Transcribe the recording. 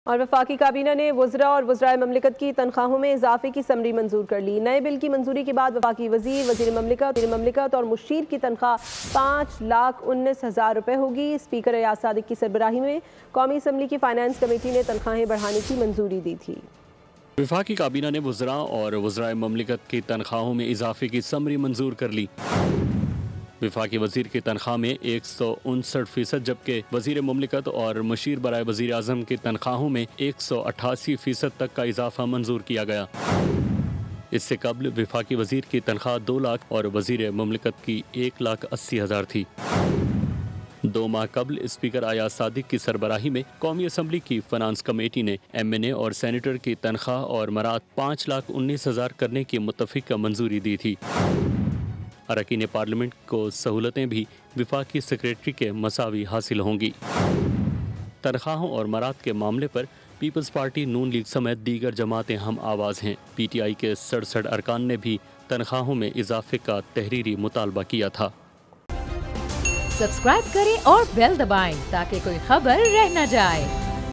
और वफाकी काबीना ने वज़रा और वज़राए ममलिकत की तनख्वाहों में इजाफे की समरी मंजूर कर ली। नए बिल की मंजूरी के बाद वफाकी वज़ीर ममलिकत और मुशीर की तनख्वाह 5,19,000 रुपये होगी। स्पीकर अयाज सादिक की सरबराही में कौमी असम्बली की फाइनेंस कमेटी ने तनख्वाहें बढ़ाने की मंजूरी दी थी। वफाकी काबीना ने वज़रा और वज़राए ममलिकत की तनख्वाहों में इजाफे की समरी मंजूर कर ली। वफाकी वजीर की तनख्वाह में 159%, जबकि वजीर ममलिकत और मुशीर बराए वजीर आज़म की तनख्वाहों में 188% तक का इजाफा मंजूर किया गया। इससे कबल वफाकी वजीर की तनख्वाह 2 लाख और वजीर ममलिकत की 1,80,000 थी। 2 माह कबल स्पीकर अयाज सादिक की सरबराही में कौमी असम्बली की फाइनेंस कमेटी ने MNA और सेनेटर की तनख्वाह और मराद 5,19,000 करने की मुत्तफिक मंजूरी दी थी। अरकान पार्लियामेंट को सहूलतें भी वफाकी सेक्रेटरी के मसावी हासिल होंगी। तनख्वाहों और मराद के मामले पर पीपल्स पार्टी, नून लीग समेत दीगर जमातें हम आवाज़ हैं। PTI के 67 अरकान ने भी तनख्वाहों में इजाफे का तहरीरी मुतालबा किया था। सब्सक्राइब करें और बेल दबाएं ताकि कोई खबर रह न जाए।